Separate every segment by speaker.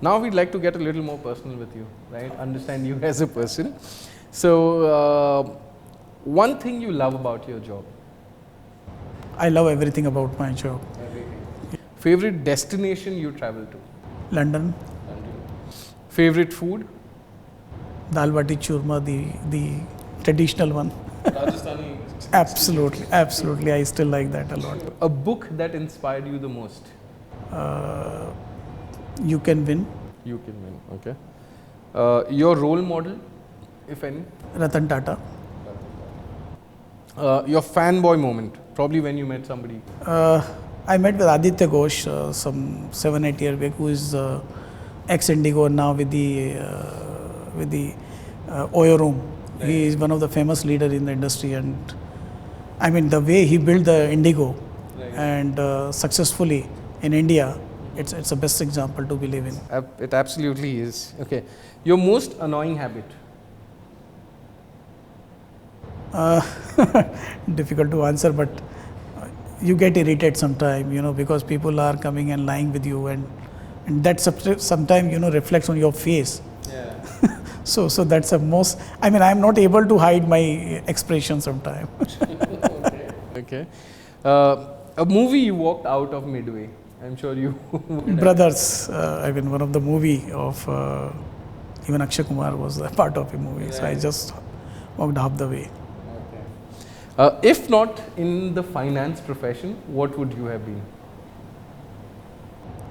Speaker 1: Now we'd like to get a little more personal with you, right? Understand you as a person. So, one thing you love about your job?
Speaker 2: I love everything about my job.
Speaker 1: Favorite destination you travel to?
Speaker 2: London,
Speaker 1: Favorite food?
Speaker 2: dal bati churma, the traditional one.
Speaker 1: Rajasthani.
Speaker 2: Absolutely. I still like that a lot.
Speaker 1: A book that inspired you the most?
Speaker 2: You Can Win,
Speaker 1: You Can Win. Okay. Your role model, if any?
Speaker 2: Ratan Tata.
Speaker 1: Your fanboy moment, probably when you met somebody.
Speaker 2: I met with Aditya Ghosh some 7-8 years back, who is ex-Indigo now with the Oyo Room.
Speaker 1: Right.
Speaker 2: He is one of the famous leader in the industry, and I mean the way he built the Indigo
Speaker 1: Right.
Speaker 2: and successfully in India, it's the best example to believe in.
Speaker 1: It absolutely is. Okay. Your most annoying habit?
Speaker 2: Difficult to answer, but you get irritated sometimes, because people are coming and lying with you, and that sometimes reflects on your face.
Speaker 1: Yeah.
Speaker 2: So that's the most. I mean, I'm not able to hide my expression sometimes.
Speaker 1: Okay. A movie you walked out of midway. I'm sure you.
Speaker 2: Brothers. I mean, one of the movie of even Akshay Kumar was a part of a movie. So I
Speaker 1: Right.
Speaker 2: just walked half the way.
Speaker 1: If not in the finance profession, what would you have been?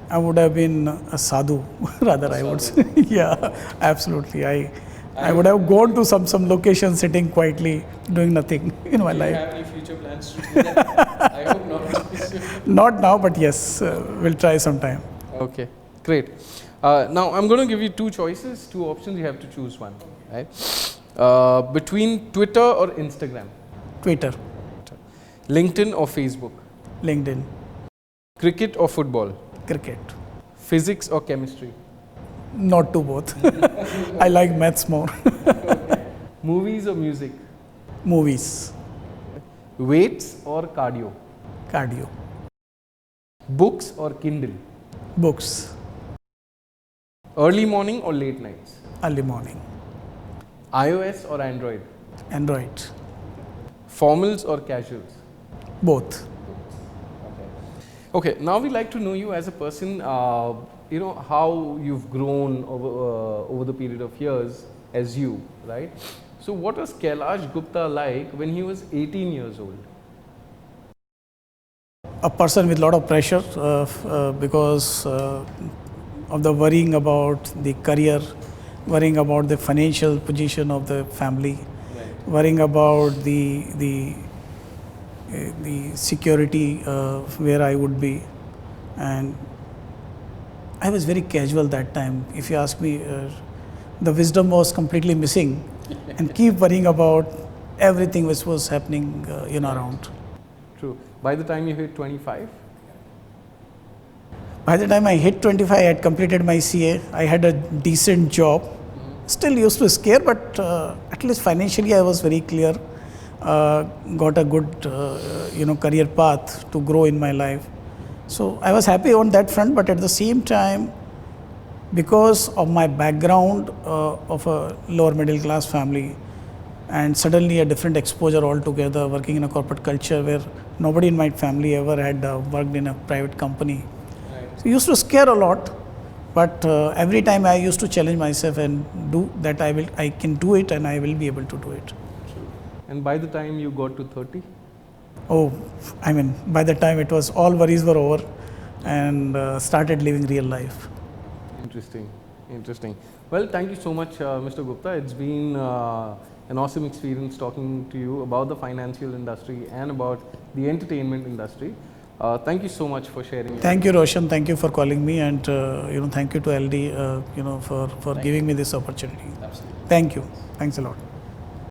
Speaker 2: I would have been a sadhu, rather. I would say, yeah, absolutely. I would have gone to some location, sitting quietly, doing nothing in my life.
Speaker 1: have any future plans to do that? I hope not.
Speaker 2: Not now, but yes, we'll try sometime.
Speaker 1: Okay, great. Now I'm going to give you two choices, two options. You have to choose one, right? Between Twitter or Instagram,
Speaker 2: Twitter,
Speaker 1: LinkedIn or Facebook,
Speaker 2: LinkedIn,
Speaker 1: cricket or football,
Speaker 2: cricket.
Speaker 1: physics or chemistry,
Speaker 2: Not to both. I like maths more.
Speaker 1: movies or music,
Speaker 2: Movies,
Speaker 1: weights or cardio,
Speaker 2: cardio,
Speaker 1: books or Kindle,
Speaker 2: books,
Speaker 1: early morning or late nights,
Speaker 2: early morning,
Speaker 1: iOS or Android,
Speaker 2: Android,
Speaker 1: formals or casuals.
Speaker 2: both.
Speaker 1: Okay, now we'd like to know you as a person, how you've grown over the period of years as you, right? So what was Kailash Gupta like when he was 18 years old?
Speaker 2: A person with a lot of pressure because of the worrying about the career, worrying about the financial position of the family,
Speaker 1: Right.
Speaker 2: worrying about the security where I would be, and I was very casual that time. If you ask me, the wisdom was completely missing, and keep worrying about everything which was happening around.
Speaker 1: True. By the time you hit 25?
Speaker 2: By the time I hit 25, I had completed my CA. I had a decent job. Still used to scare, but at least financially I was very clear. Got a good, career path to grow in my life. So I was happy on that front, but at the same time, because of my background of a lower middle class family, and suddenly a different exposure altogether, working in a corporate culture where nobody in my family ever had worked in a private company.
Speaker 1: Right.
Speaker 2: So used to scare a lot, but every time I used to challenge myself and do that, I can do it, and I will be able to do it.
Speaker 1: And by the time you got to 30?
Speaker 2: Oh, I mean, by the time it was all worries were over, and started living real life.
Speaker 1: Interesting. Well, thank you so much, Mr. Gupta. It's been an awesome experience talking to you about the financial industry and about the entertainment industry. Thank you so much for sharing.
Speaker 2: Thank you, Roshan. Thank you for calling me, and thank you to LD, for giving me this opportunity.
Speaker 1: Absolutely.
Speaker 2: Thank you. Thanks a lot.